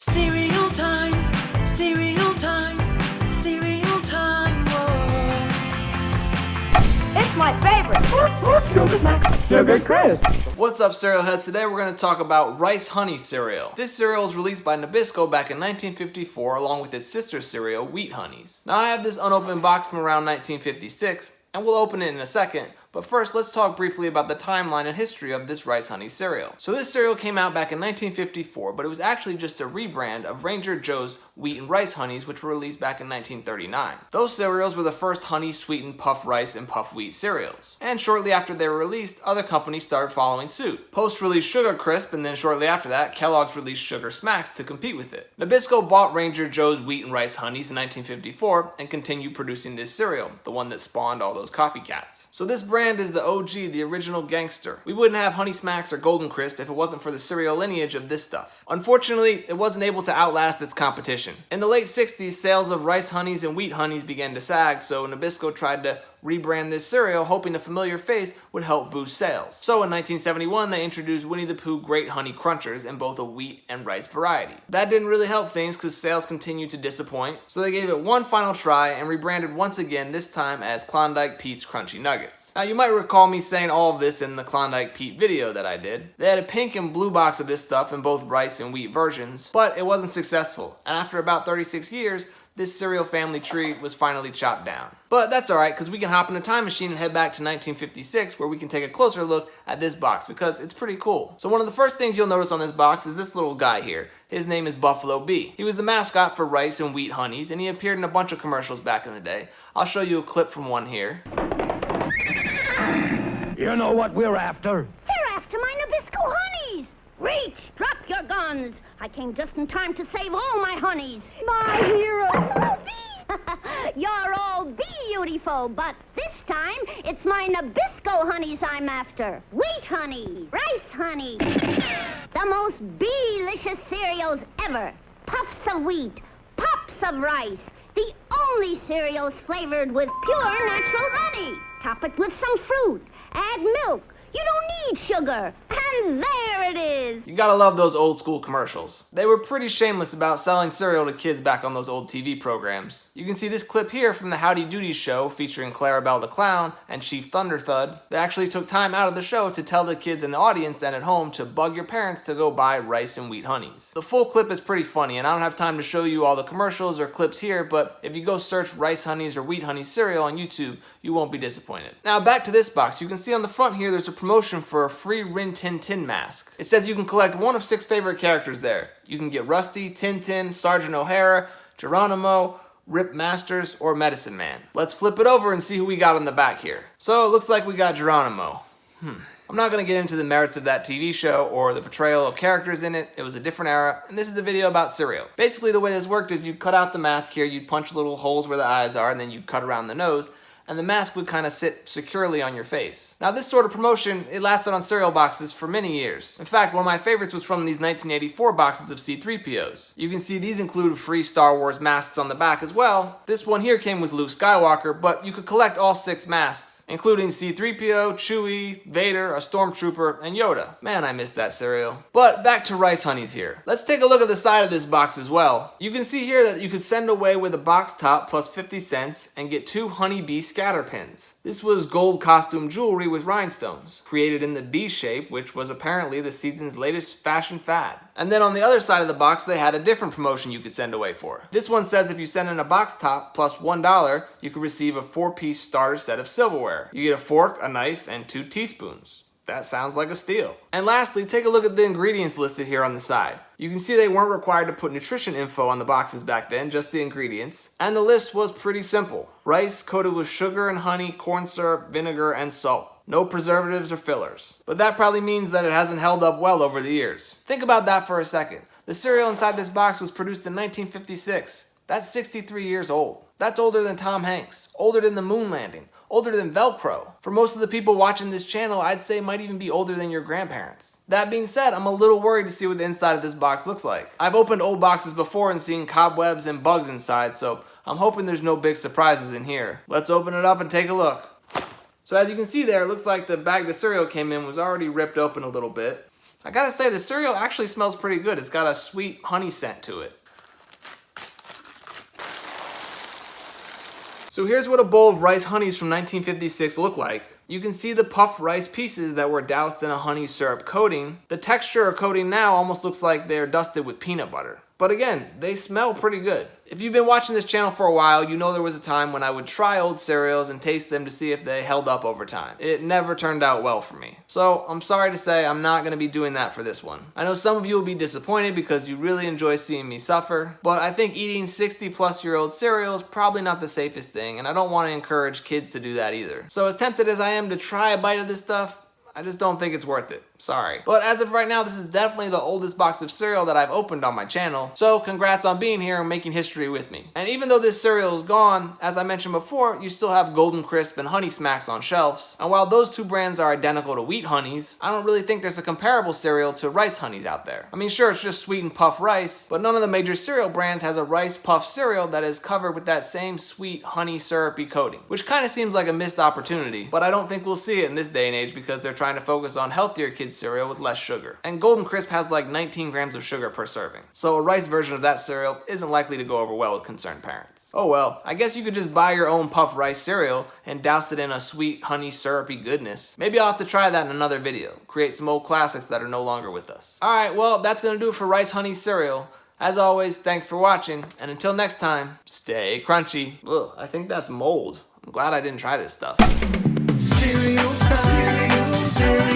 Cereal time, cereal time, cereal time, whoa. It's my favorite. Sugar Smack, Sugar Crisp. What's up, cereal heads? Today we're going to talk about Rice Honey cereal. This cereal was released by Nabisco back in 1954 along with its sister cereal, Wheat Honeys. Now I have this unopened box from around 1956 and we'll open it in a second. But first, let's talk briefly about the timeline and history of this Rice Honey cereal. So this cereal came out back in 1954, but it was actually just a rebrand of Ranger Joe's Wheat and Rice Honeys, which were released back in 1939. Those cereals were the first honey-sweetened puff rice and puff wheat cereals. And shortly after they were released, other companies started following suit. Post released Sugar Crisp, and then shortly after that, Kellogg's released Sugar Smacks to compete with it. Nabisco bought Ranger Joe's Wheat and Rice Honeys in 1954 and continued producing this cereal, the one that spawned all those copycats. So this brand is the OG, the original gangster. We wouldn't have Honey Smacks or Golden Crisp if it wasn't for the cereal lineage of this stuff. Unfortunately, it wasn't able to outlast its competition. In the late 60s, sales of Rice Honeys and Wheat Honeys began to sag, so Nabisco tried to rebrand this cereal, hoping a familiar face would help boost sales. So in 1971, they introduced Winnie the Pooh Great Honey Crunchers in both a wheat and rice variety. That didn't really help things because sales continued to disappoint, so they gave it one final try and rebranded once again, this time as Klondike Pete's Crunchy Nuggets. Now you might recall me saying all of this in the Klondike Pete video that I did. They had a pink and blue box of this stuff in both rice and wheat versions, but it wasn't successful, and after about 36 years, this cereal family tree was finally chopped down. But that's alright, because we can hop in a time machine and head back to 1956 where we can take a closer look at this box because it's pretty cool. So one of the first things you'll notice on this box is this little guy here. His name is Buffalo B. He was the mascot for Rice and Wheat Honeys, and he appeared in a bunch of commercials back in the day. I'll show you a clip from one here. You know what we're after? They're after my Nabisco honeys! Reach! Drop your guns! I came just in time to save all my honeys! My hero. Oh, you're all beautiful, but this time it's my Nabisco honeys I'm after. Wheat honey, rice honey. The most delicious cereals ever. Puffs of wheat, pops of rice. The only cereals flavored with pure natural honey. Top it with some fruit. Add milk. You don't need sugar. And there it is. You gotta love those old school commercials. They were pretty shameless about selling cereal to kids back on those old TV programs. You can see this clip here from the Howdy Doody show featuring Clarabelle the Clown and Chief Thunderthud. They actually took time out of the show to tell the kids in the audience and at home to bug your parents to go buy Rice and Wheat Honeys. The full clip is pretty funny, and I don't have time to show you all the commercials or clips here, but if you go search Rice Honeys or Wheat Honeys cereal on YouTube, you won't be disappointed. Now back to this box. You can see on the front here there's a promotion for a free Rin Tin Tin mask. It says you can collect one of 6 favorite characters there. You can get Rusty, Tintin, Sergeant O'Hara, Geronimo, Rip Masters, or Medicine Man. Let's flip it over and see who we got on the back here. So it looks like we got Geronimo. I'm not going to get into the merits of that TV show or the portrayal of characters in it. It was a different era, and this is a video about cereal. Basically the way this worked is you'd cut out the mask here, you'd punch little holes where the eyes are, and then you'd cut around the nose, and the mask would kind of sit securely on your face. Now this sort of promotion, it lasted on cereal boxes for many years. In fact, one of my favorites was from these 1984 boxes of C-3POs. You can see these include free Star Wars masks on the back as well. This one here came with Luke Skywalker, but you could collect all 6 masks, including C-3PO, Chewie, Vader, a Stormtrooper, and Yoda. Man, I missed that cereal. But back to Rice Honeys here. Let's take a look at the side of this box as well. You can see here that you could send away with a box top plus 50 cents and get 2 honeybee scatter pins. This was gold costume jewelry with rhinestones, created in the B shape, which was apparently the season's latest fashion fad. And then on the other side of the box, they had a different promotion you could send away for. This one says if you send in a box top plus $1, you could receive a 4-piece starter set of silverware. You get a fork, a knife, and 2 teaspoons. That sounds like a steal. And lastly, take a look at the ingredients listed here on the side. You can see they weren't required to put nutrition info on the boxes back then, just the ingredients. And the list was pretty simple. Rice coated with sugar and honey, corn syrup, vinegar, and salt. No preservatives or fillers. But that probably means that it hasn't held up well over the years. Think about that for a second. The cereal inside this box was produced in 1956. That's 63 years old. That's older than Tom Hanks, older than the moon landing, older than Velcro. For most of the people watching this channel, I'd say it might even be older than your grandparents. That being said, I'm a little worried to see what the inside of this box looks like. I've opened old boxes before and seen cobwebs and bugs inside, so I'm hoping there's no big surprises in here. Let's open it up and take a look. So as you can see there, it looks like the bag the cereal came in was already ripped open a little bit. I gotta say, the cereal actually smells pretty good. It's got a sweet honey scent to it. So here's what a bowl of rice honeys from 1956 looked like. You can see the puffed rice pieces that were doused in a honey syrup coating. The texture of coating now almost looks like they're dusted with peanut butter. But again, they smell pretty good. If you've been watching this channel for a while, you know there was a time when I would try old cereals and taste them to see if they held up over time. It never turned out well for me. So I'm sorry to say I'm not gonna be doing that for this one. I know some of you will be disappointed because you really enjoy seeing me suffer, but I think eating 60-plus-year-old cereal is probably not the safest thing, and I don't wanna encourage kids to do that either. So as tempted as I am to try a bite of this stuff, I just don't think it's worth it. Sorry. But as of right now, this is definitely the oldest box of cereal that I've opened on my channel. So congrats on being here and making history with me. And even though this cereal is gone, as I mentioned before, you still have Golden Crisp and Honey Smacks on shelves. And while those two brands are identical to Wheat Honeys, I don't really think there's a comparable cereal to Rice Honeys out there. I mean, sure, it's just sweetened puff rice, but none of the major cereal brands has a rice puff cereal that is covered with that same sweet honey syrupy coating, which kind of seems like a missed opportunity, but I don't think we'll see it in this day and age because they're trying to focus on healthier kids cereal with less sugar. And Golden Crisp has like 19 grams of sugar per serving. So a rice version of that cereal isn't likely to go over well with concerned parents. Oh well, I guess you could just buy your own puff rice cereal and douse it in a sweet honey syrupy goodness. Maybe I'll have to try that in another video. Create some old classics that are no longer with us. Alright, well that's gonna do it for Rice Honey cereal. As always, thanks for watching, and until next time, stay crunchy. Ugh, I think that's mold. I'm glad I didn't try this stuff. Cereal time, cereal